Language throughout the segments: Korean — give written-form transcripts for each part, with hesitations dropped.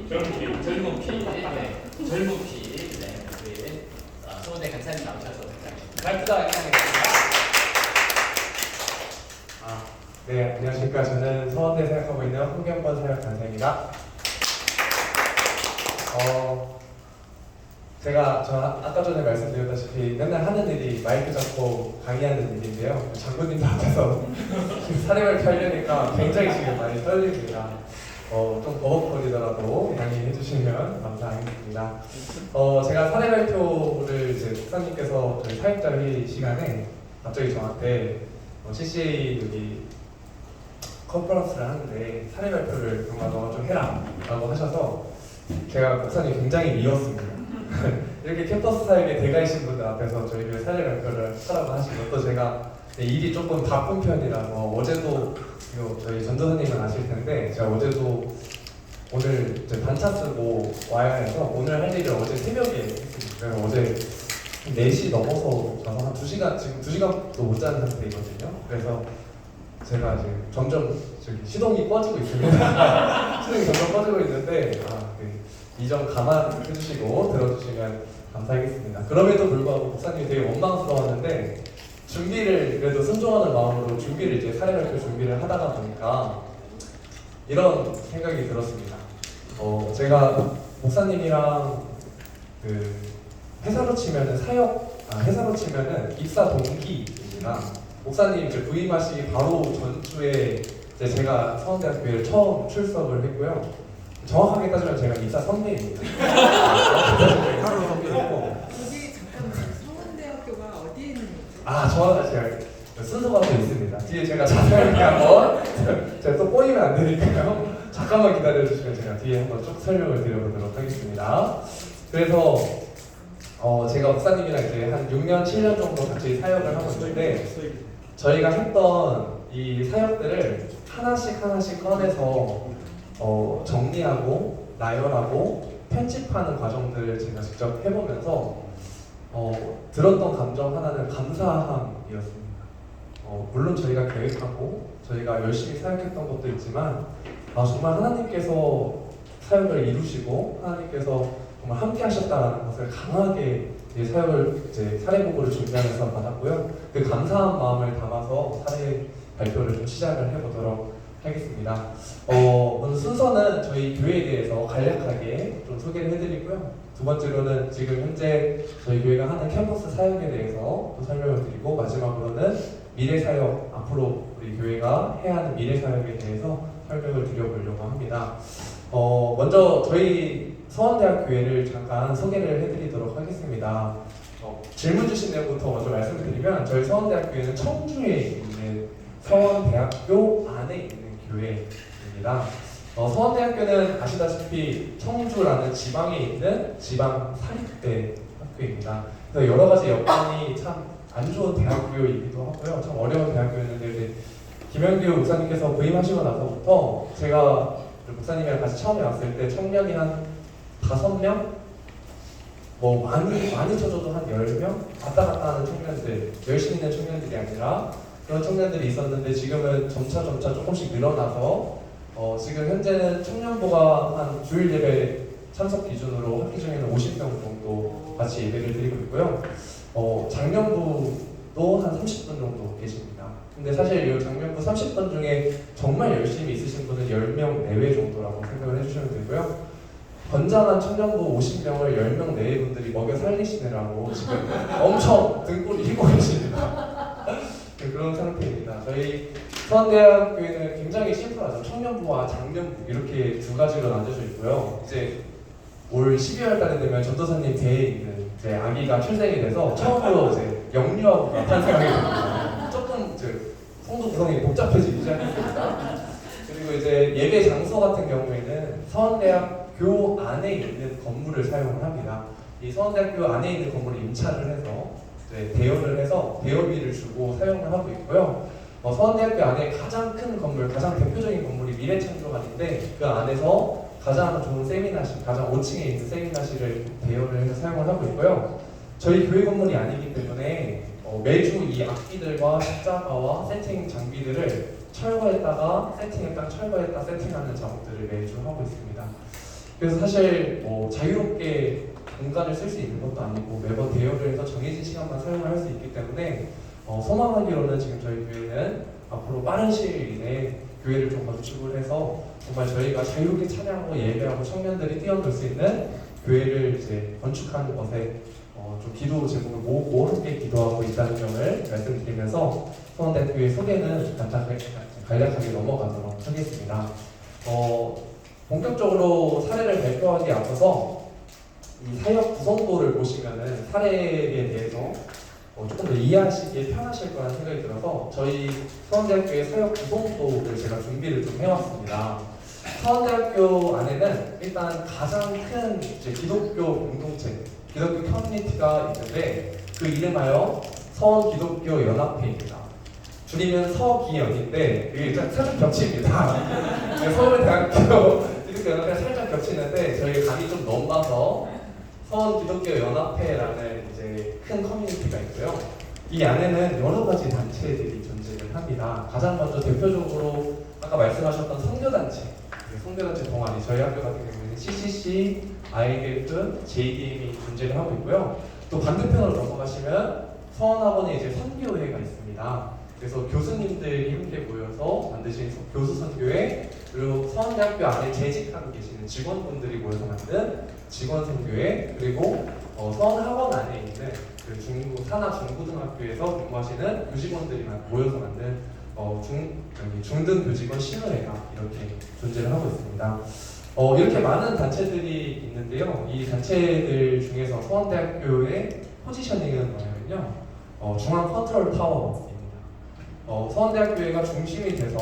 젊은 피, 네, 젊은 피, 네, 우리 서울대 강사님 나오셔서 발표가 진행하겠습니다. 네, 안녕하십니까. 저는 서울대 사역하고 있는 홍경권 사역 강사입니다. 제가 아까 전에 말씀드렸다시피 맨날 하는 일이 마이크 잡고 강의하는 일인데요. 장군님도 앞에서 사례를 펴려니까 굉장히 지금 많이 떨립니다. 좀 버벅거리더라도 양해해 주시면 감사하겠습니다. 제가 사례 발표를 이제 목사님께서 저희 사역자 회의 시간에 갑자기 저한테 CCA 여기 컨퍼런스를 하는데 사례 발표를 그동안 너가 좀 해라 라고 하셔서 제가 목사님 굉장히 미웠습니다. 이렇게 캠퍼스 사역에 대가이신 분들 앞에서 저희를 사례 발표를 하라고 하시고 또 제가 일이 조금 바쁜 편이라서 어제도 저희 전도사님은 아실 텐데 제가 어제도 오늘 이제 반차 쓰고 와야 해서 오늘 할 일을 어제 새벽에 했습니다. 그래서 어제 4시 넘어서 자서 한 2시간, 지금 2시간도 못 자는 상태이거든요. 그래서 제가 지금 점점 시동이 꺼지고 있습니다. 시동이 점점 꺼지고 있는데 이 점 감안해 주시고 들어주시면 감사하겠습니다. 그럼에도 불구하고 목사님이 되게 원망스러웠는데 준비를 그래도 순종하는 마음으로 준비를 이제 사례 발표 준비를 하다가 보니까 이런 생각이 들었습니다. 제가 목사님이랑 그 회사로 치면은 회사로 치면은 입사 동기입니다. 목사님 이제 부임하시 바로 전주에 이제 제가 서원대학교에 처음 출석을 했고요. 정확하게 따지면 제가 입사 선배입니다. 바로 선배이고. 저기 잠깐만, 서원대학교가 어디에 있는 거죠? 저는 제가 순서가 또 있습니다. 뒤에 제가 자세하게 한번 제가 또 꼬이면 안 되니까요. 잠깐만 기다려 주시면 제가 뒤에 한번 쭉 설명을 드려보도록 하겠습니다. 그래서 제가 목사님이랑 이제 한 6년, 7년 정도 같이 사역을 하고 있는데 저희가 했던 이 사역들을 하나씩 꺼내서 정리하고 나열하고 편집하는 과정들을 제가 직접 해보면서 들었던 감정 하나는 감사함이었습니다. 물론 저희가 계획하고 저희가 열심히 사역했던 것도 있지만 정말 하나님께서 사역을 이루시고 하나님께서 정말 함께 하셨다는 것을 강하게 사역을 이제 사례 보고를 준비하면서 받았고요. 그 감사한 마음을 담아서 사례 발표를 좀 시작을 해보도록 하겠습니다. 오늘 순서는 저희 교회에 대해서 간략하게 좀 소개를 해드리고요. 두 번째로는 지금 현재 저희 교회가 하는 캠퍼스 사역에 대해서 또 설명을 드리고 마지막으로는 미래 사역, 앞으로 우리 교회가 해야 하는 미래 사역에 대해서 설명을 드려보려고 합니다. 먼저 저희 서원대학교회를 잠깐 소개를 해드리도록 하겠습니다. 질문 주신 내용부터 먼저 말씀드리면 저희 서원대학교회는 청주에 있는 서원대학교 안에 있는 교회입니다. 서원대학교는 아시다시피 청주라는 지방에 있는 지방 사립대 학교입니다. 그래서 여러 가지 여건이 참 안 좋은 대학교이기도 하고요. 참 어려운 대학교였는데 김현규 목사님께서 부임하시고 나서부터 제가 목사님이랑 같이 처음에 왔을 때 청년이 한 5명? 많이 쳐줘도 한 10명? 왔다 갔다 하는 청년들, 열심히 있는 청년들이 아니라 그런 청년들이 있었는데 지금은 점차 조금씩 늘어나서 지금 현재는 청년부가 한 주일 예배 참석 기준으로 학기 중에는 50명 정도 같이 예배를 드리고 있고요. 장년부도 한 30분 정도 계십니다. 근데 사실 이 장년부 30분 중에 정말 열심히 있으신 분은 10명 내외 정도라고 생각을 해주시면 되고요. 건장한 청년부 50명을 10명 내외 분들이 먹여 살리시느라고 지금 엄청 등골이 휘고 계십니다. 그런 상태입니다. 저희 서원대학교에는 굉장히 심플하죠. 청년부와 장년부 이렇게 두 가지로 나눠져 있고요. 이제 올 12월 달에 되면 전도사님 배에 있는 이제 아기가 출생이 돼서 처음으로 이제 영유아부가 탄생하게 됩니다. 조금 이제 성도 구성이 복잡해지기 시작했습니다. 그리고 이제 예배 장소 같은 경우에는 서원대학교 안에 있는 건물을 사용을 합니다. 이 서원대학교 안에 있는 건물을 임차를 해서 대여를 해서 대여비를 주고 사용을 하고 있고요. 서원대학교 안에 가장 큰 건물, 가장 대표적인 건물이 미래창조관인데 그 안에서 가장 좋은 세미나실, 가장 5층에 있는 세미나실을 대여를 해서 사용을 하고 있고요. 저희 교회 건물이 아니기 때문에 매주 이 악기들과 십자가와 세팅 장비들을 철거했다가 세팅했다가 철거했다 세팅하는 작업들을 매주 하고 있습니다. 그래서 사실 뭐 자유롭게 공간을 쓸 수 있는 것도 아니고 매번 대여를 해서 정해진 시간만 사용을 할 수 있기 때문에 소망하기로는 지금 저희 교회는 앞으로 빠른 시일 이내에 교회를 좀 건축을 해서 정말 저희가 자유롭게 찬양하고 예배하고 청년들이 뛰어놀 수 있는 교회를 이제 건축하는 것에 좀 기도 제목을 모으고 함께 기도하고 있다는 점을 말씀드리면서 소원대학교의 소개는 간략하게 넘어가도록 하겠습니다. 본격적으로 사례를 발표하기에 앞서서 이 사역 구성도를 보시면은 사례에 대해서 조금 더 이해하시기에 편하실 거라는 생각이 들어서 저희 서원대학교의 사역 구성도를 제가 준비를 좀 해왔습니다. 서원대학교 안에는 일단 가장 큰 이제 기독교 공동체, 기독교 커뮤니티가 있는데 그 이름하여 서원기독교연합회입니다. 줄이면 서기연인데 이게 살짝 겹칩니다. 서울대학교 기독교연합회가 살짝 겹치는데 저희 감이 좀 넘어서 서원기독교연합회라는 이제 큰 커뮤니티가 있고요. 이 안에는 여러 가지 단체들이 존재를 합니다. 가장 먼저 대표적으로 아까 말씀하셨던 선교단체, 선교단체 동아리, 저희 학교 같은 경우에는 CCC, IBF, JDM이 존재를 하고 있고요. 또 반대편으로 넘어가시면 서원학원에 이제 선교회가 있습니다. 그래서 교수님들이 함께 모여서 만드신 교수선교회, 그리고 서원대학교 안에 재직하고 계시는 직원분들이 모여서 만든 직원선교회, 그리고 서원학원 안에 있는 그 산하중고등학교에서 근무하시는 교직원들이 모여서 만든 중등교직원 신우회가 이렇게 존재를 하고 있습니다. 이렇게 많은 단체들이 있는데요. 이 단체들 중에서 서원대학교의 포지셔닝은 뭐냐면요. 중앙 컨트롤 타워입니다. 서원대학교회가 중심이 돼서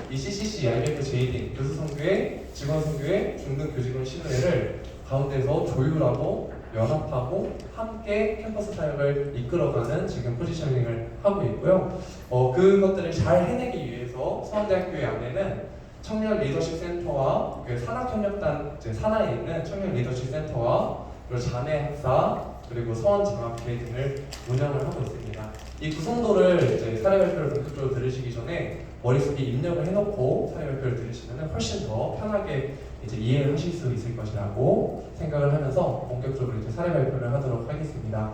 이 CCC, IBF, JD, 교수선교회, 직원선교회, 중등교직원 신우회를 가운데서 조율하고 연합하고 함께 캠퍼스 사역을 이끌어가는 지금 포지셔닝을 하고 있고요. 그것들을 잘 해내기 위해서 서원대학교회 안에는 청년 리더십 센터와 산학협력단 산하에 있는 청년 리더십 센터와 그리고 자매 학사 그리고 서원장학회 등을 운영을 하고 있습니다. 이 구성도를 이제 사례 발표를 본격적으로 들으시기 전에 머릿속에 입력을 해놓고 사례 발표를 들으시면 훨씬 더 편하게 이제 이해를 하실 수 있을 것이라고 생각을 하면서 본격적으로 이제 사례 발표를 하도록 하겠습니다.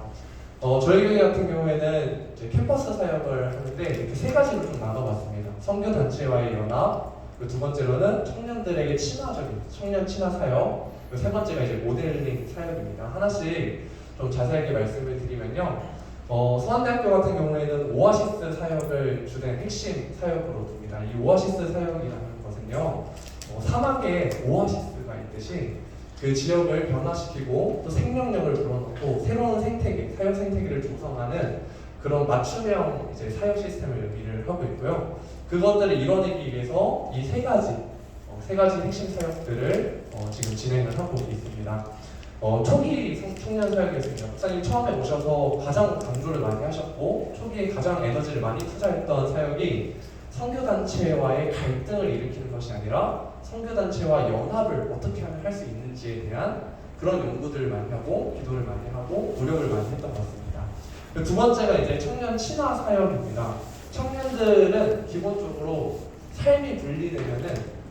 저희 교회 같은 경우에는 이제 캠퍼스 사역을 하는데 이렇게 세 가지로 좀 나눠봤습니다. 선교단체와의 연합, 그리고 두 번째로는 청년들에게 친화적인 청년 친화 사역, 그리고 세 번째가 이제 모델링 사역입니다. 하나씩 좀 자세하게 말씀을 드리면요. 서원대학교 같은 경우에는 오아시스 사역을 주된 핵심 사역으로 둡니다. 이 오아시스 사역이라는 것은요, 사막에 오아시스가 있듯이 그 지역을 변화시키고 또 생명력을 불어넣고 새로운 생태계, 사역 생태계를 조성하는 그런 맞춤형 이제 사역 시스템을 여기를 하고 있고요. 그것들을 이뤄내기 위해서 이 세 가지 핵심 사역들을 지금 진행을 하고 있습니다. 초기 청년 사역이었습니다. 목사님 처음에 오셔서 가장 강조를 많이 하셨고 초기에 가장 에너지를 많이 투자했던 사역이 선교단체와의 갈등을 일으키는 것이 아니라 선교단체와 연합을 어떻게 하면 할 수 있는지에 대한 그런 연구들을 많이 하고 기도를 많이 하고 노력을 많이 했던 것 같습니다. 두 번째가 이제 청년 친화 사역입니다. 청년들은 기본적으로 삶이 분리되면은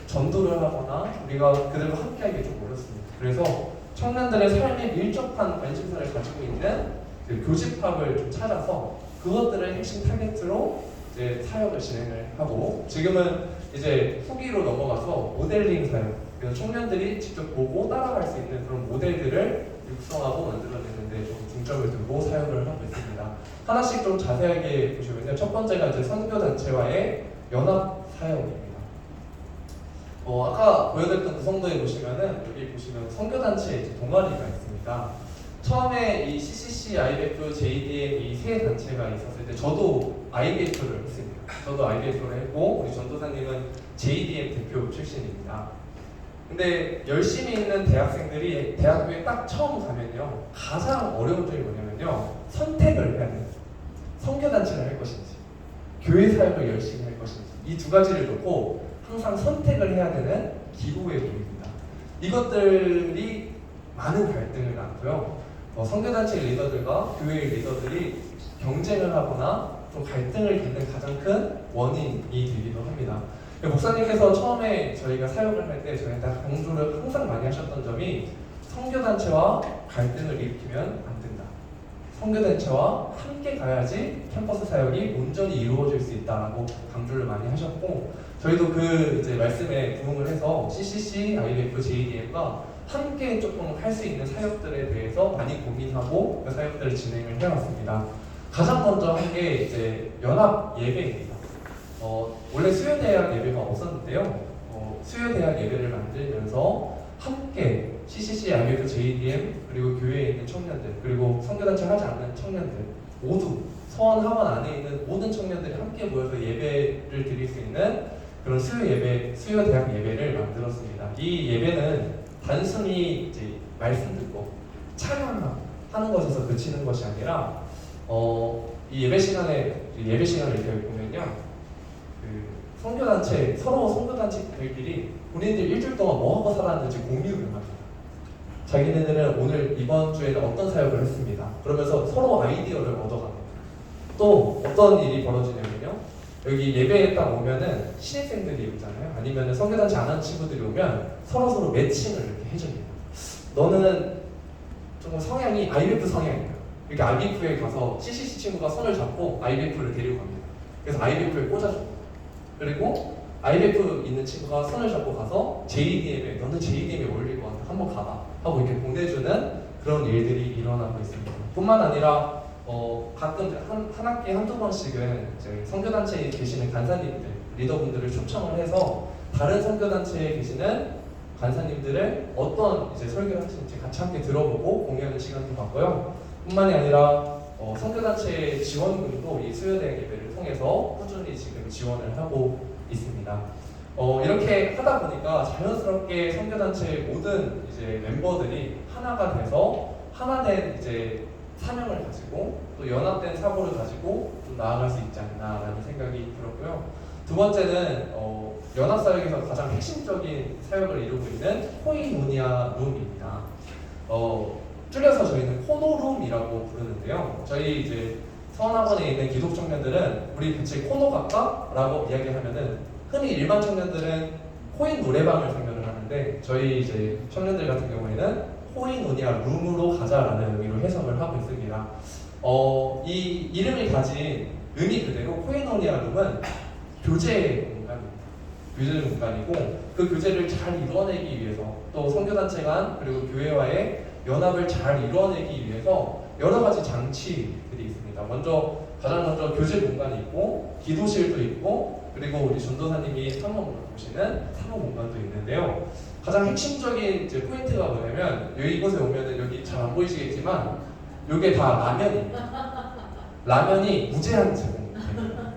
전도를 하거나 우리가 그들과 함께하기 좀 어렵습니다. 그래서 청년들의 삶에 밀접한 관심사를 가지고 있는 그 교집합을 좀 찾아서 그것들을 핵심 타겟으로 이제 사역을 진행을 하고 지금은 이제 후기로 넘어가서 모델링 사역, 그래서 청년들이 직접 보고 따라갈 수 있는 그런 모델들을 육성하고 만들어내는데 좀 중점을 두고 사역을 하고 있습니다. 하나씩 좀 자세하게 보시면요. 첫 번째가 이제 선교단체와의 연합 사역입니다. 아까 보여드렸던 구성도에 보시면은 여기 보시면 선교단체 동아리가 있습니다. 처음에 이 CCC, IBF, JDM 이 세 단체가 있었을 때 저도 IBF를 했습니다. 저도 IBF를 했고 우리 전도사님은 JDM 대표 출신입니다. 근데 열심히 있는 대학생들이 대학교에 딱 처음 가면요 가장 어려운 점이 뭐냐면요 선택을 해야 돼요. 선교단체를 할 것인지 교회 사역을 열심히 할 것인지 이 두 가지를 놓고 항상 선택을 해야 되는 기도의 문입니다. 이것들이 많은 갈등을 낳고요. 선교단체 리더들과 교회 리더들이 경쟁을 하거나 좀 갈등을 겪는 가장 큰 원인이 되기도 합니다. 목사님께서 처음에 저희가 사역을 할 때 저희한테 강조를 항상 많이 하셨던 점이 선교단체와 갈등을 일으키면 안 된다. 선교단체와 함께 가야지 캠퍼스 사역이 온전히 이루어질 수 있다라고 강조를 많이 하셨고, 저희도 그 이제 말씀에 부응을 해서 CCC, IBF, JDM과 함께 조금 할 수 있는 사역들에 대해서 많이 고민하고 그 사역들을 진행을 해왔습니다. 가장 먼저 한 게 이제 연합 예배입니다. 원래 수요대학 예배가 없었는데요. 수요대학 예배를 만들면서 함께 CCC, IBF, JDM 그리고 교회에 있는 청년들 그리고 선교단체 하지 않는 청년들 모두 서원 하원 안에 있는 모든 청년들이 함께 모여서 예배를 드릴 수 있는 그런 수요 예배, 수요 대학 예배를 만들었습니다. 이 예배는 단순히 이제 말씀 듣고 찬양하는 것에서 그치는 것이 아니라 이 예배 시간을 이렇게 보면요, 그 선교단체 서로 선교단체들끼리 본인들 일주일 동안 뭐 하고 살았는지 공유를 합니다. 자기네들은 오늘 이번 주에는 어떤 사역을 했습니다. 그러면서 서로 아이디어를 얻어갑니다. 또 어떤 일이 벌어지냐면요, 여기 예배에 딱 오면은 신입생들이 오잖아요. 아니면 선교단체 안 하는 친구들이 오면 서로 매칭을 이렇게 해줍니다. 너는 좀 성향이 IBF 성향이야. 이렇게 IBF에 가서 CCC 친구가 손을 잡고 IBF를 데리고 갑니다. 그래서 IBF에 꽂아줍니다. 그리고 IBF 있는 친구가 손을 잡고 가서 JDM에 너는 JDM에 어울릴 것 같아. 한번 가봐. 하고 이렇게 보내주는 그런 일들이 일어나고 있습니다. 뿐만 아니라 가끔 한 학기에 한두 번씩은 이제 선교단체에 계시는 간사님들, 리더분들을 초청을 해서 다른 선교단체에 계시는 간사님들의 어떤 이제 설교를 하시는지 같이 함께 들어보고 공유하는 시간도 갖고요. 뿐만이 아니라 선교단체 지원금도 이 수요대학 예배를 통해서 꾸준히 지금 지원을 하고 있습니다. 이렇게 하다 보니까 자연스럽게 선교단체의 모든 이제 멤버들이 하나가 돼서 하나된 이제 사명을 가지고 또 연합된 사고를 가지고 좀 나아갈 수 있지 않나라는 생각이 들었고요. 두 번째는 연합사역에서 가장 핵심적인 사역을 이루고 있는 코이노니아 룸입니다. 줄여서 저희는 코노룸이라고 부르는데요. 저희 이제 서원학원에 있는 기독 청년들은 우리 같이 코노 갈까라고 이야기하면은 흔히 일반 청년들은 코인 노래방을 생각을 하는데 저희 이제 청년들 같은 경우에는 코이노니아 룸으로 가자라는 의미로 해석을 하고 있습니다. 이 이름이 가진 의미 그대로 코이노니아 룸은 교제 공간입니다. 교제 공간이고 그 교제를 잘 이루어내기 위해서 또 선교단체 간 그리고 교회와의 연합을 잘 이루어내기 위해서 여러 가지 장치들이 있습니다. 가장 먼저 교제 공간이 있고 기도실도 있고 그리고 우리 전도사님이 사모를 보시는 사모 공간도 있는데요. 가장 핵심적인 이제 포인트가 뭐냐면 이곳에 오면은 여기 잘 안 보이시겠지만 이게 다 라면입니다. 라면이 무제한 제공됩니다.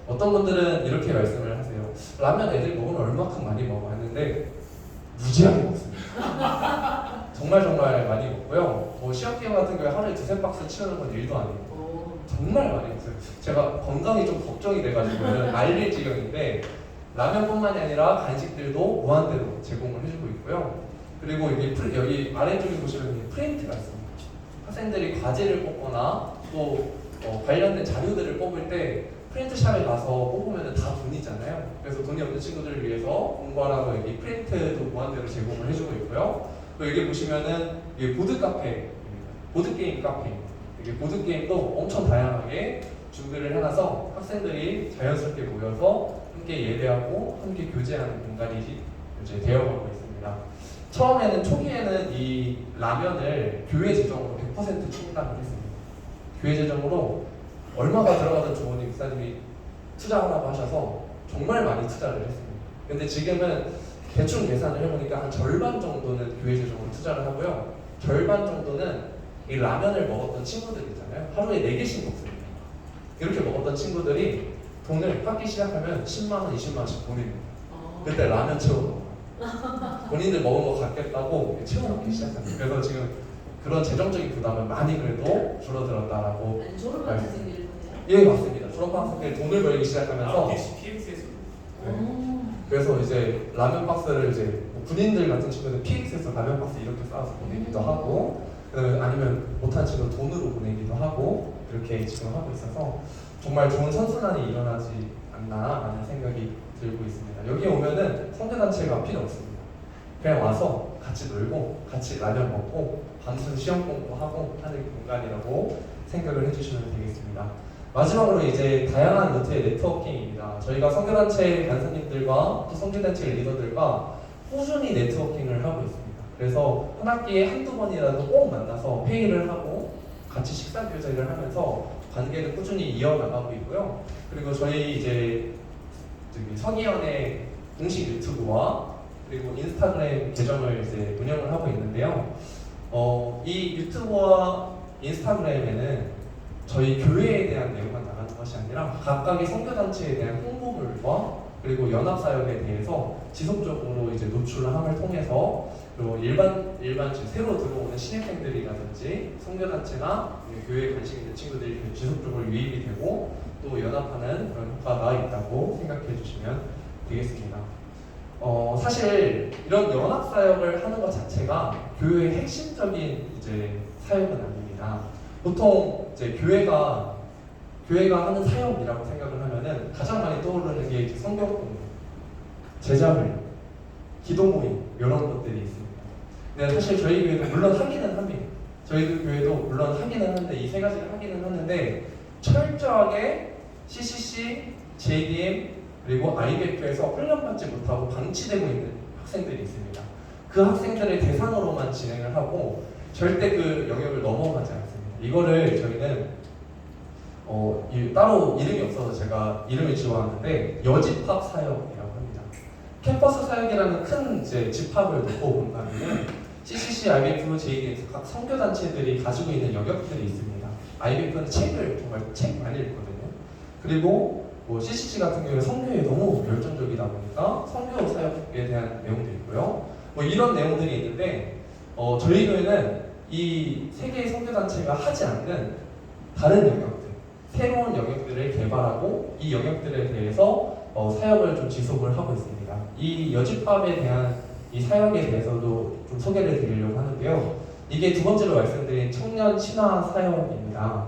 어떤 분들은 이렇게 말씀을 하세요. 라면 애들 먹으면 얼마큼 많이 먹어 했는데 무제하게 먹습니다. 정말 많이 먹고요. 시험기간 같은 경우에 하루에 2-3박스 치우는 건 일도 아니고 정말 많이 먹어요. 제가 건강이 좀 걱정이 돼가지고 말릴 지경인데 라면뿐만이 아니라 간식들도 무한대로 제공을 해주고 있고요. 그리고 여기 아래쪽에 보시면 프린트가 있습니다. 학생들이 과제를 뽑거나 또 관련된 자료들을 뽑을 때 프린트샵에 가서 뽑으면 다 돈이잖아요. 그래서 돈이 없는 친구들을 위해서 공부하라고 여기 프린트도 무한대로 제공을 해주고 있고요. 또 여기 보시면은 이게 보드 카페입니다. 보드 게임 카페입니다. 이게 보드 게임도 엄청 다양하게 준비를 해놔서 학생들이 자연스럽게 모여서 함께 예배하고 함께 교제하는 공간이 이제 되어가고 있습니다. 초기에는 이 라면을 교회 재정으로 100% 충당을 했습니다. 교회 재정으로 얼마가 들어가든 좋으니 목사님이 투자하라고 하셔서 정말 많이 투자를 했습니다. 근데 지금은 대충 계산을 해보니까 한 절반 정도는 교회 재정으로 투자를 하고요. 절반 정도는 이 라면을 먹었던 친구들 있잖아요. 하루에 4개씩 먹습니다. 이렇게 먹었던 친구들이 돈을 받기 시작하면 10만원, 20만원씩 보냅니다. 그때 라면 채워놓고 본인들 먹은 거 갖겠다고 채워놓기 시작합니다. 그래서 지금 그런 재정적인 부담은 많이 그래도 줄어들었다라고. 아니, 졸업한 학생들이 예, 맞습니다. 졸업한 학생들이 돈을 벌기 시작하면서 PX에서 그래서 이제 라면 박스를 이제 군인들 같은 친구는 PX에서 라면 박스 이렇게 쌓아서 보내기도 하고, 아니면 못한 친구 돈으로 보내기도 하고 이렇게 지금 하고 있어서 정말 좋은 선순환이 일어나지 않나라는 생각이 들고 있습니다. 여기 오면은 선교단체가 필요 없습니다. 그냥 와서 같이 놀고 같이 라면 먹고 반수 시험 공부하고 하는 공간이라고 생각을 해주시면 되겠습니다. 마지막으로 이제 다양한 루트의 네트워킹입니다. 저희가 선교단체 간사님들과 또 선교단체 리더들과 꾸준히 네트워킹을 하고 있습니다. 그래서 한 학기에 한두 번이라도 꼭 만나서 회의를 하고 같이 식사 교제를 하면서 관계를 꾸준히 이어나가고 있고요. 그리고 저희 이제 서기연의 공식 유튜브와 그리고 인스타그램 계정을 이제 운영을 하고 있는데요. 이 유튜브와 인스타그램에는 저희 교회에 대한 내용만 나가는 것이 아니라 각각의 선교단체에 대한 홍보물과 그리고 연합사역에 대해서 지속적으로 이제 노출함을 통해서 그리고 일반 지금 새로 들어오는 신입생들이라든지 선교단체나 교회에 관심 있는 친구들이 지속적으로 유입이 되고 또 연합하는 그런 효과가 있다고 생각해 주시면 되겠습니다. 사실 이런 연합사역을 하는 것 자체가 교회의 핵심적인 이제 사역은 아닙니다. 보통 이제 교회가 하는 사역이라고 생각을 하면은 가장 많이 떠오르는 게 성경 공부, 제자 훈련, 기도 모임 이런 것들이 있습니다. 근데 사실 저희 교회도 물론 하기는 합니다. 저희 교회도 물론 하기는 하는데 이 세 가지를 하기는 하는데 철저하게 CCC, JDM 그리고 IBF에서 훈련받지 못하고 방치되고 있는 학생들이 있습니다. 그 학생들을 대상으로만 진행을 하고 절대 그 영역을 넘어가지 않습니다. 이거를 저희는 따로 이름이 없어서 제가 이름을 지어왔는데 여집합 사역이라고 합니다. 캠퍼스 사역이라는 큰 이제 집합을 놓고 본다면 CCC, IBF, JD에서 각 선교단체들이 가지고 있는 영역들이 있습니다. IBF는 책을 정말 책 많이 읽거든요. 그리고 CCC 같은 경우에 선교에 너무 열정적이다 보니까 선교 사역에 대한 내용도 있고요. 이런 내용들이 있는데 저희 교회는 이 세 개의 선교단체가 하지 않는 다른 영역들, 새로운 영역들을 개발하고 이 영역들에 대해서 사역을 좀 지속을 하고 있습니다. 이 여집합에 대한 이 사역에 대해서도 좀 소개를 드리려고 하는데요. 이게 두 번째로 말씀드린 청년 친화 사역입니다.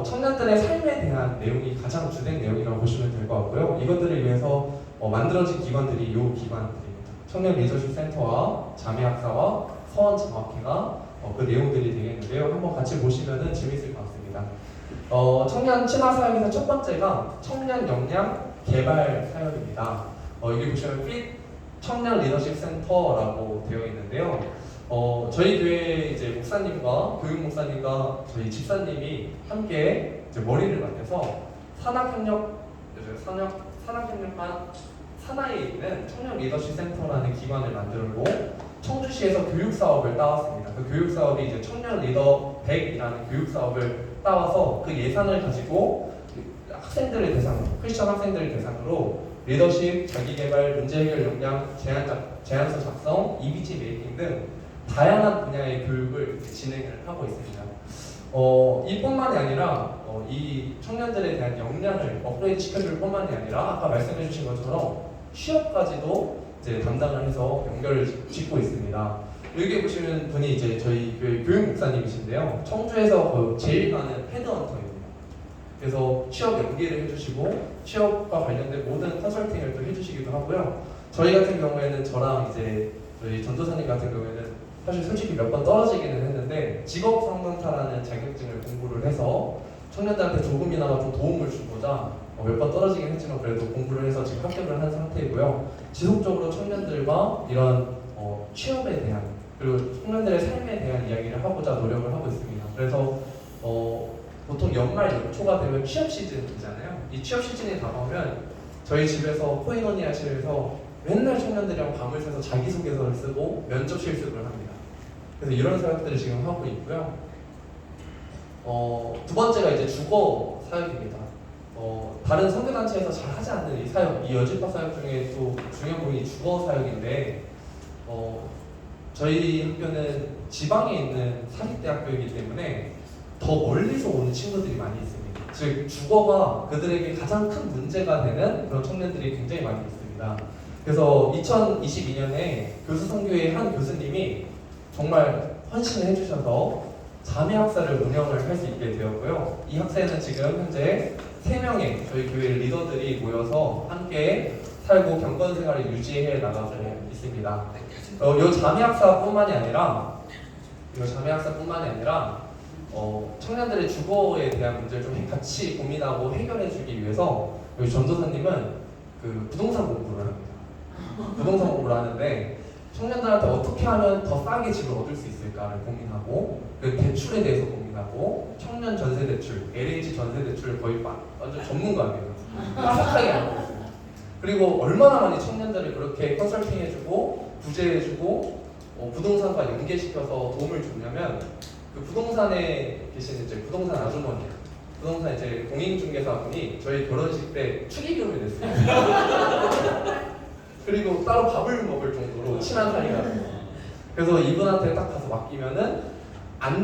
청년들의 삶에 대한 내용이 가장 주된 내용이라고 보시면 될 것 같고요. 이것들을 위해서 만들어진 기관들이 이 기관들입니다. 청년 리더십 센터와 자매학사와 서원장학회가 그 내용들이 되겠는데요. 한번 같이 보시면 재미있을 것 같습니다. 청년 친화 사역에서 첫 번째가 청년 역량 개발 사역입니다. 여기 보시면 핏 청년 리더십 센터라고 되어 있는데요. 저희 교회 이제 목사님과 교육 목사님과 저희 집사님이 함께 이제 머리를 맞대서 산하에 있는 청년 리더십 센터라는 기관을 만들고 청주시에서 교육 사업을 따왔습니다. 그 교육 사업이 이제 청년 리더 100이라는 교육 사업을 따와서 그 예산을 가지고 학생들을 대상으로, 크리스천 학생들을 대상으로 리더십, 자기개발, 문제 해결 역량, 제안서 작성, EBT 메이킹 등 다양한 분야의 교육을 진행을 하고 있습니다. 이뿐만이 아니라 이 청년들에 대한 역량을 업그레이드 시켜줄 뿐만이 아니라 아까 말씀해주신 것처럼 취업까지도 이제 담당을 해서 연결을 짓고 있습니다. 여기 보시는 분이 이제 저희 교육 목사님이신데요. 청주에서 제일 많은 헤드헌터입니다. 그래서 취업 연계를 해주시고 취업과 관련된 모든 컨설팅을 또 해주시기도 하고요. 저희 같은 경우에는 저랑 이제 저희 전도사님 같은 경우에는 사실 솔직히 몇 번 떨어지기는 했는데 직업 상담사라는 자격증을 공부를 해서 청년들한테 조금이나마 좀 도움을 주고자 몇 번 떨어지긴 했지만 그래도 공부를 해서 지금 합격을 한 상태이고요. 지속적으로 청년들과 이런 취업에 대한 그리고 청년들의 삶에 대한 이야기를 하고자 노력을 하고 있습니다. 그래서 보통 연말 연초가 되면 취업 시즌이잖아요. 이 취업 시즌이 다가오면 저희 집에서 코이노니아실에서 맨날 청년들이랑 밤을 새서 자기소개서를 쓰고 면접 실습을 합니다. 그래서 이런 사역들을 지금 하고 있고요. 두 번째가 이제 주거 사역입니다. 다른 선교단체에서 잘 하지 않는 이 사역, 이 여집합 사역 중에 또 중요한 부분이 주거 사역인데 저희 학교는 지방에 있는 사립대학교이기 때문에 더 멀리서 오는 친구들이 많이 있습니다. 즉 주거가 그들에게 가장 큰 문제가 되는 그런 청년들이 굉장히 많이 있습니다. 그래서 2022년에 교수선교회 한 교수님이 정말 헌신을 해주셔서 자매학사를 운영을 할 수 있게 되었고요. 이 학사에는 지금 현재 3명의 저희 교회 리더들이 모여서 함께 살고 경건 생활을 유지해 나가고 있습니다. 요 자매학사뿐만이 아니라 청년들의 주거에 대한 문제를 좀 같이 고민하고 해결해주기 위해서 여기 전도사님은 그 부동산 공부를 합니다. 부동산 공부를 하는데 청년들한테 어떻게 하면 더 싸게 집을 얻을 수 있을까를 고민하고 그 대출에 대해서 고민하고 청년 전세 대출, LH 전세 대출을 거의 완전 전문가입니다. 빠삭하게 알고 있습니다. 그리고 얼마나 많이 청년들을 그렇게 컨설팅해주고 구제해주고 부동산과 연계시켜서 도움을 줬냐면 그 부동산에 계신 이제 부동산 아주머니, 부동산 이제 공인중개사분이 저희 결혼식 때 축의금을 냈어요. 그리고 따로 밥을 먹을 정도로 친한 사이가 돼요. 그래서 이분한테 딱 가서 맡기면은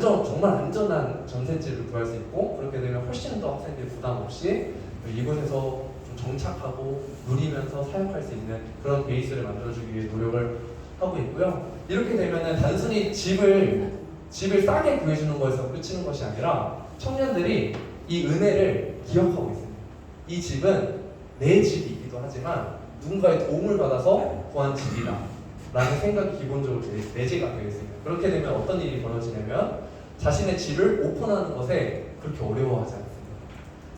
정말 안전한 전셋집을 구할 수 있고 그렇게 되면 훨씬 더 학생들이 부담 없이 이곳에서 좀 정착하고 누리면서 사용할 수 있는 그런 베이스를 만들어주기 위해 노력을 하고 있고요. 이렇게 되면은 단순히 집을 싸게 구해주는 것에서 그치는 것이 아니라 청년들이 이 은혜를 기억하고 있습니다. 이 집은 내 집이기도 하지만 누군가의 도움을 받아서 구한 집이다 라는 생각이 기본적으로 내재가 되어 있습니다. 그렇게 되면 어떤 일이 벌어지냐면 자신의 집을 오픈하는 것에 그렇게 어려워하지 않습니다.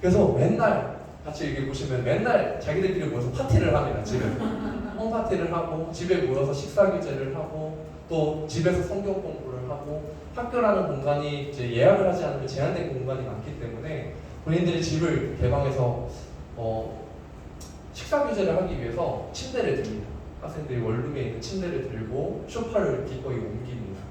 그래서 맨날 같이 여기 보시면 맨날 자기들끼리 모여서 파티를 합니다. 집에 홈파티를 하고 집에 모여서 식사 규제를 하고 또 집에서 성경 공부를 하고 학교라는 공간이 이제 예약을 하지 않으면 제한된 공간이 많기 때문에 본인들이 집을 개방해서 식사 규제를 하기 위해서 침대를 듭니다. 학생들이 원룸에 있는 침대를 들고 소파를 기꺼이 옮깁니다.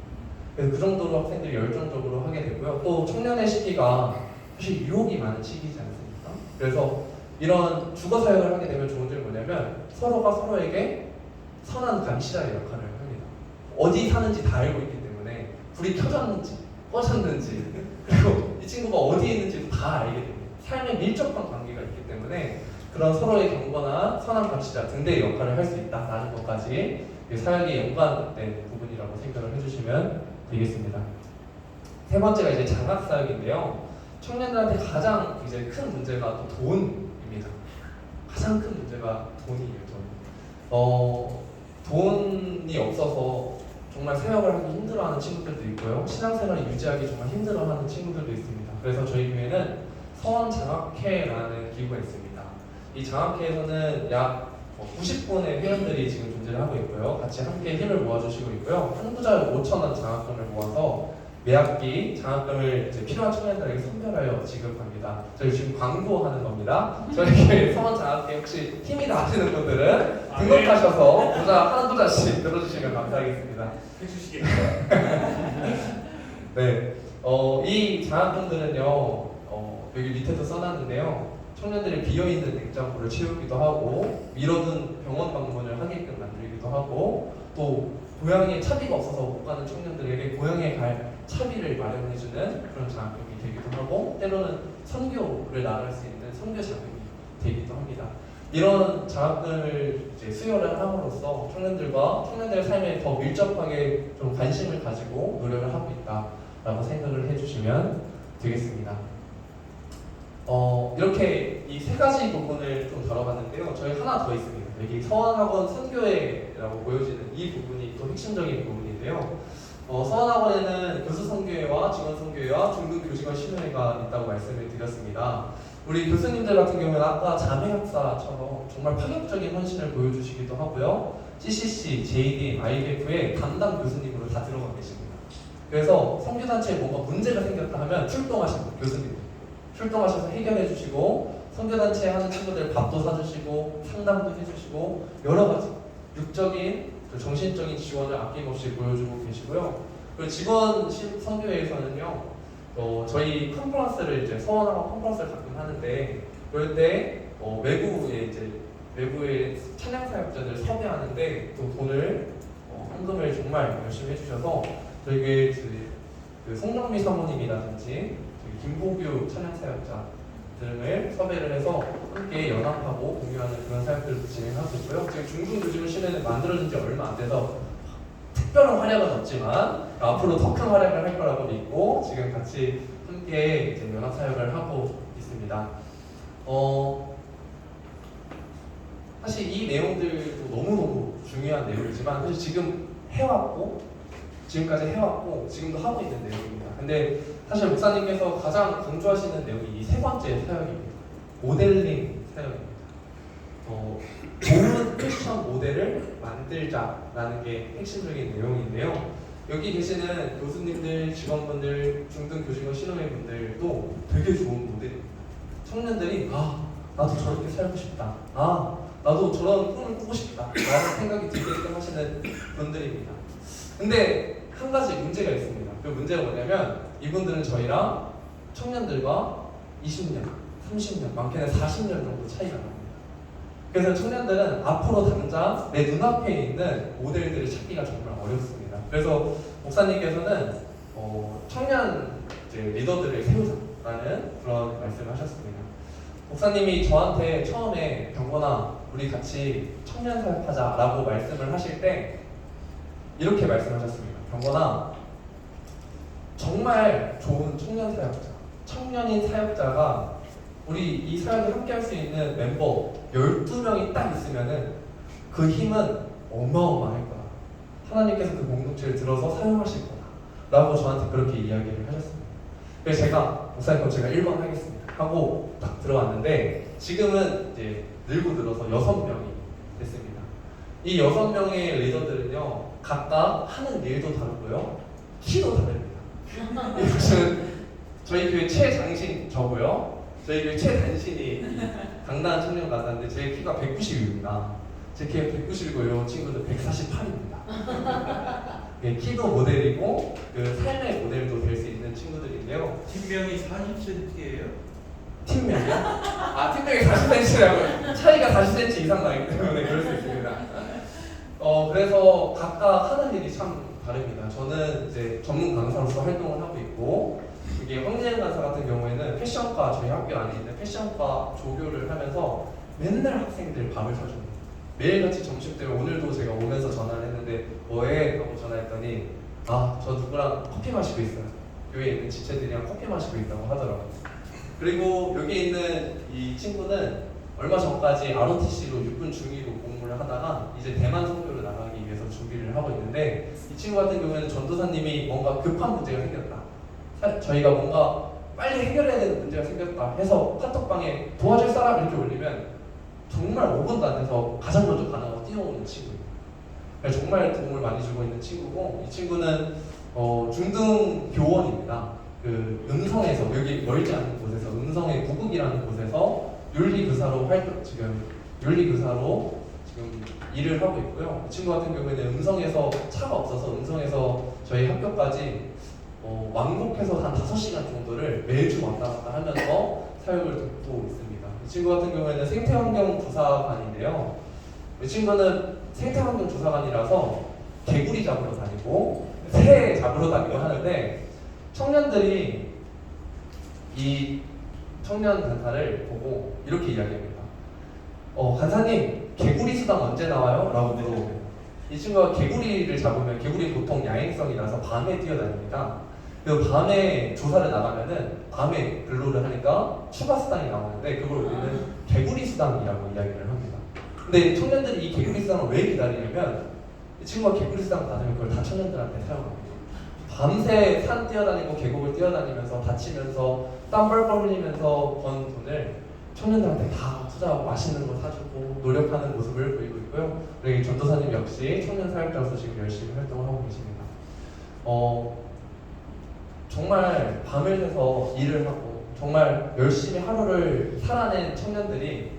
그래서 그 정도로 학생들이 열정적으로 하게 되고요. 또 청년의 시기가 사실 유혹이 많은 시기지 않습니까? 그래서 이런 주거 사역을 하게 되면 좋은 점이 뭐냐면 서로가 서로에게 선한 감시자의 역할을 합니다. 어디 사는지 다 알고 있기 때문에 불이 켜졌는지 꺼졌는지 그리고 이 친구가 어디에 있는지도 다 알게 됩니다. 삶에 밀접한 관계가 있기 때문에 그런 서로의 경건한 선한 감시자 등대의 역할을 할 수 있다라는 것까지 사역에 연관된 부분이라고 생각을 해주시면 되겠습니다. 세 번째가 이제 장학 사역인데요. 청년들한테 가장 이제 큰 문제가 또 돈입니다. 가장 큰 문제가 돈이에요. 돈이 없어서 정말 사역을 하기 힘들어하는 친구들도 있고요. 신앙생활을 유지하기 정말 힘들어하는 친구들도 있습니다. 그래서 저희 교회는 서원장학회라는 기구가 있습니다. 이 장학회에서는 약 90분의 회원들이 지금 존재를 하고 있고요. 같이 함께 힘을 모아주시고 있고요. 한 구절 5,000원 장학금을 모아서 매학기 장학금을 이제 필요한 청년들에게 선별하여 지급합니다. 저희 지금 광고하는 겁니다. 저희 교회 서원장학회 혹시 힘이 나시는 분들은 등록하셔서 한 부자씩 들어주시면 감사하겠습니다. 해주시겠어요? 네, 이 장학금들은요 여기 밑에도 써놨는데요. 청년들이 비어있는 냉장고를 채우기도 하고 미뤄둔 병원 방문을 하게끔 만들기도 하고 또 고향에 차비가 없어서 못 가는 청년들에게 고향에 갈 차비를 마련해주는 그런 장학금이 되기도 하고 때로는 선교를 나갈 수 있는 선교 자금이 되기도 합니다. 이런 장학금을 이제 수여를 함으로써 청년들의 삶에 더 밀접하게 좀 관심을 가지고 노력을 하고 있다라고 생각을 해주시면 되겠습니다. 이렇게 이 세 가지 부분을 좀 다뤄봤는데요. 저희 하나 더 있습니다. 여기 서원학원 선교회라고 보여지는 이 부분이 또 핵심적인 부분인데요. 서원학원에는 교수 선교회와 직원 선교회와 중등 교직원 신뢰회가 있다고 말씀을 드렸습니다. 우리 교수님들 같은 경우는 아까 자매학사처럼 정말 파격적인 헌신을 보여주시기도 하고요. CCC, JD, IBF의 담당 교수님으로 다 들어가 계십니다. 그래서 선교단체에 뭔가 문제가 생겼다 하면 출동하시는 교수님. 출동하셔서 해결해 주시고 선교단체 하는 친구들 밥도 사주시고 상담도 해주시고 여러 가지 육적인 정신적인 지원을 아낌없이 보여주고 계시고요. 그리고 직원 선교회에서는요 저희 컨퍼런스를 이제 서원학원 컨퍼런스를 가끔 하는데 그럴 때 외부의 찬양 사역자들 섭외하는데 또 돈을 헌금을 정말 열심히 해주셔서 저희 그 송영미 사모님이라든지 김보규 찬양사역자 등을 섭외를 해서 함께 연합하고 공유하는 그런 사역들을 진행하고 있고요. 지금 중등교직원 신뢰는 만들어진 지 얼마 안 돼서 특별한 활약은 없지만 앞으로 더 큰 활약을 할 거라고 믿고 지금 같이 함께 이제 연합 사역을 하고 있습니다. 사실 이 내용들도 너무너무 중요한 내용이지만 사실 지금 해왔고 지금까지 해왔고 지금도 하고 있는 내용입니다. 근데 사실 목사님께서 가장 강조하시는 내용이 이 세 번째 사역입니다. 모델링 사역입니다. 좋은 패션 모델을 만들자라는 게 핵심적인 내용인데요. 여기 계시는 교수님들, 직원분들, 중등 교직원 신혼여행분들도 되게 좋은 모델입니다. 청년들이 나도 저렇게 살고 싶다. 나도 저런 꿈을 꾸고 싶다. 라는 생각이 들게끔 하시는 분들입니다. 근데 한 가지 문제가 있습니다. 그 문제가 뭐냐면 이분들은 저희랑 청년들과 20년, 30년, 많게는 40년 정도 차이가 납니다. 그래서 청년들은 앞으로 당장 내 눈앞에 있는 모델들을 찾기가 정말 어렵습니다. 그래서 목사님께서는 청년 리더들을 세우자라는 그런 말씀을 하셨습니다. 목사님이 저한테 처음에 병건아 우리 같이 청년 사역하자라고 말씀을 하실 때 이렇게 말씀하셨습니다. 병건아 정말 좋은 청년 사역자, 청년인 사역자가 우리 이 사역에 함께 할 수 있는 멤버 12명이 딱 있으면은 그 힘은 어마어마할 거다. 하나님께서 그 공동체를 들어서 사용하실 거다. 라고 저한테 그렇게 이야기를 하셨습니다. 그래서 제가 목사님 그럼 제가 1번 하겠습니다. 하고 딱 들어왔는데 지금은 이제 늘고 늘어서 6명이 됐습니다. 이 6명의 리더들은요 각각 하는 일도 다르고요 키도 다릅니다. 이것은 저희 교회 최장신 저고요. 저희 교회 최단신이 강남 청년 가사인데 제 키가 190입니다. 제 키가 190이고요. 친구들 148입니다. 네, 키도 모델이고 그 삶의 모델도 될 수 있는 친구들인데요. 팀명이 40cm예요? 팀명이요? 팀명이 40cm라고요. 차이가 40cm 이상 나기 때문에 그럴 수 있습니다. 그래서 각각 하는 일이 참 다릅니다. 저는 이제 전문 강사로서 활동을 하고 있고 이게 황재현 강사 같은 경우에는 패션과 저희 학교 안에 있는 패션과 조교를 하면서 맨날 학생들 밥을 사줍니다. 매일같이 점심때 오늘도 제가 오면서 전화를 했는데 뭐해? 하고 전화했더니 저 누구랑 커피 마시고 있어요. 교회에 있는 지체들이랑 커피 마시고 있다고 하더라고요. 그리고 여기 있는 이 친구는 얼마 전까지 ROTC로 6분 중위로 공부를 하다가 이제 대만 선교를 나가기 위해서 준비를 하고 있는데 이 친구 같은 경우에는 전도사님이 뭔가 급한 문제가 생겼다. 저희가 뭔가 빨리 해결해야 되는 문제가 생겼다 해서 카톡방에 도와줄 사람 이렇게 올리면 정말 5분도 안 돼서 가장 먼저 가나고 뛰어오는 친구입니다. 정말 도움을 많이 주고 있는 친구고 이 친구는 중등 교원입니다. 그 음성에서 여기 멀지 않은 곳에서 음성의 부국이라는 곳에서 윤리교사로 지금 일을 하고 있고요. 이 친구 같은 경우에는 음성에서 차가 없어서 음성에서 저희 학교까지 왕복해서 한 5시간 정도를 매주 왔다 갔다 하면서 사역을 돕고 있습니다. 이 친구 같은 경우에는 생태환경 조사관인데요. 이 친구는 생태환경 조사관이라서 개구리 잡으러 다니고 새 잡으러 다니고 하는데 청년들이 이 청년 간사를 보고 이렇게 이야기합니다. 간사님 개구리 수당 언제 나와요? 라고 물어봅니다. 이 친구가 개구리를 잡으면 개구리 보통 야행성이라서 밤에 뛰어다닙니다. 그리고 밤에 조사를 나가면은 밤에 근로를 하니까 추가 수당이 나오는데 그걸 우리는 개구리 수당이라고 이야기를 합니다. 근데 청년들이 이 개구리 수당을 왜 기다리냐면 이 친구가 개구리 수당 받으면 그걸 다 청년들한테 사용합니다. 밤새 산 뛰어다니고 계곡을 뛰어다니면서 다치면서 땀 뻘뻘 흘리면서 번 돈을 청년들한테 다 투자하고 맛있는 거 사주고 노력하는 모습을 보이고 있고요. 그리고 전도사님 역시 청년 사역자로서 지금 열심히 활동을 하고 계십니다. 정말 밤을 새서 일을 하고 정말 열심히 하루를 살아낸 청년들이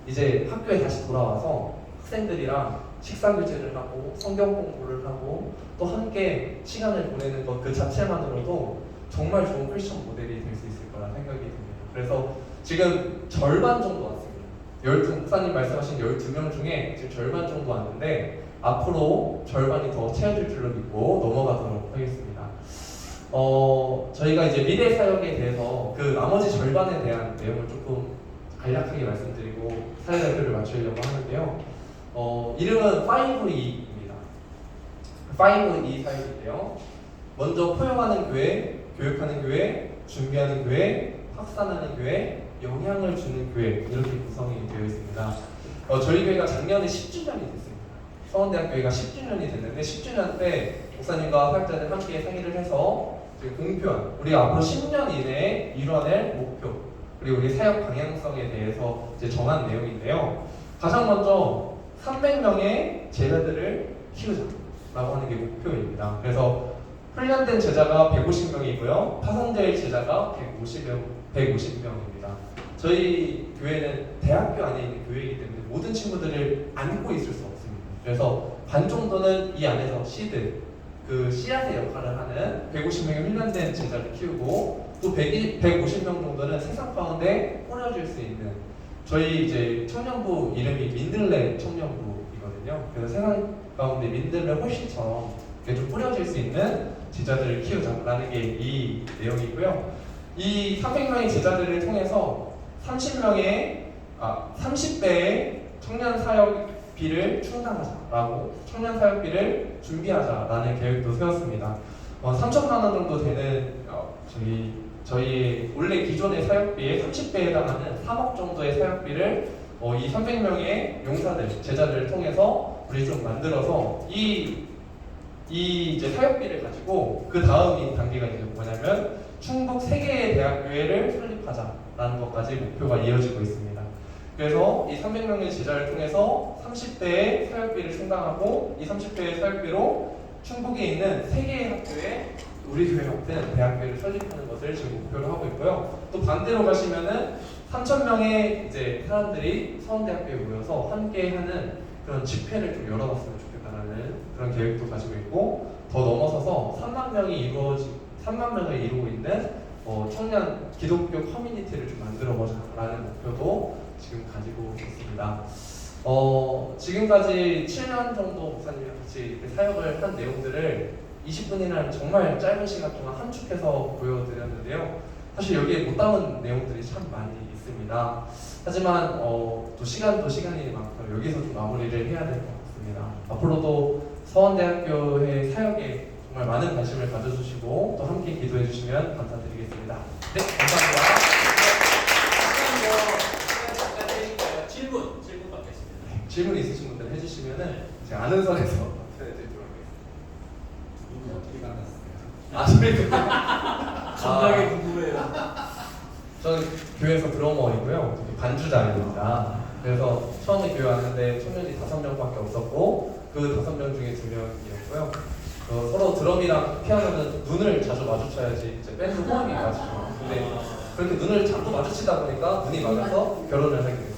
이제 학교에 다시 돌아와서 학생들이랑 식사 교제를 하고 성경 공부를 하고 또 함께 시간을 보내는 것 그 자체만으로도 정말 좋은 크리스천 모델이 될 수 있을 거라 생각이 듭니다. 그래서 지금 절반 정도 왔습니다. 목사님 말씀하신 12명 중에 지금 절반 정도 왔는데 앞으로 절반이 더 채워질 줄로 믿고 넘어가도록 하겠습니다. 저희가 이제 미래 사역에 대해서 그 나머지 절반에 대한 내용을 조금 간략하게 말씀드리고 사회 발표를 마치려고 하는데요. 이름은 5E입니다. 5E 사역인데요. 먼저 포용하는 교회, 교육하는 교회, 준비하는 교회, 확산하는 교회, 영향을 주는 교회 이렇게 구성이 되어 있습니다. 저희 교회가 작년에 10주년이 됐습니다. 서원대학교회가 10주년이 됐는데 10주년 때 목사님과 사역자들 함께 상의를 해서 공표한 우리 앞으로 10년 이내에 이뤄낼 목표 그리고 우리 사역 방향성에 대해서 이제 정한 내용인데요. 가장 먼저 300명의 제자들을 키우자라고 하는 게 목표입니다. 그래서 훈련된 제자가 150명이고요. 파송될 제자가 150명입니다. 저희 교회는 대학교 안에 있는 교회이기 때문에 모든 친구들을 안고 있을 수 없습니다. 그래서 반 정도는 이 안에서 시드, 그 씨앗의 역할을 하는 150명의 훈련된 제자를 키우고 또 150명 정도는 세상 가운데 뿌려질 수 있는 저희 이제 청년부 이름이 민들레 청년부이거든요. 그래서 세상 가운데 민들레 홀씨처럼 좀 뿌려질 수 있는 제자들을 키우자라는 게 이 내용이고요. 이 300명의 제자들을 통해서 30배의 청년 사역비를 충당하자라고 청년 사역비를 준비하자라는 계획도 세웠습니다. 3천만 원 정도 되는 저희 원래 기존의 사역비의 30배에 해당하는 3억 정도의 사역비를 이 300명의 용사들, 제자들을 통해서 우리 좀 만들어서 이 이제 사역비를 가지고 그 다음 단계가 이제 뭐냐면 충북 3개의 대학교회를 설립하자라는 것까지 목표가 이어지고 있습니다. 그래서 이 300명의 제자를 통해서 30배의 사역비를 충당하고 이 30배의 사역비로 충북에 있는 3개의 학교에 우리 교회 같은 대학교를 설립하는 것을 지금 목표로 하고 있고요. 또 반대로 가시면은 3,000명의 이제 사람들이 서원대학교에 모여서 함께하는 그런 집회를 좀 열어봤으면 좋겠다라는 그런 계획도 가지고 있고 더 넘어서서 3만 명을 이루고 있는 청년 기독교 커뮤니티를 좀 만들어보자라는 목표도 지금 가지고 있습니다. 지금까지 7년 정도 목사님이랑 같이 이렇게 사역을 한 내용들을 20분이라는 정말 짧은 시간 동안 함축해서 보여드렸는데요. 사실 여기에 못 담은 내용들이 참 많이 있습니다. 하지만 또 시간이 많고 여기서 좀 마무리를 해야 될 것 같습니다. 앞으로도 서원대학교의 사역에 정말 많은 관심을 가져주시고 또 함께 기도해 주시면 감사드리겠습니다. 네, 감사합니다. 질문 받겠습니다. 질문 있으신 분들 해주시면은 제가 아는 선에서 답변해드리도록 하겠습니다. 상당히 궁금해요. 저는 교회에서 드러머이고요. 반주자입니다. 그래서 처음에 교회 왔는데 청년이 5명밖에 없었고 그 5명 중에 2명이었고요. 서로 드럼이랑 피아노는 눈을 자주 마주쳐야지 이제 밴드 호흡이 맞죠. 근데 그렇게 눈을 자꾸 마주치다 보니까 눈이 맞아서 결혼을 하게 됐어요.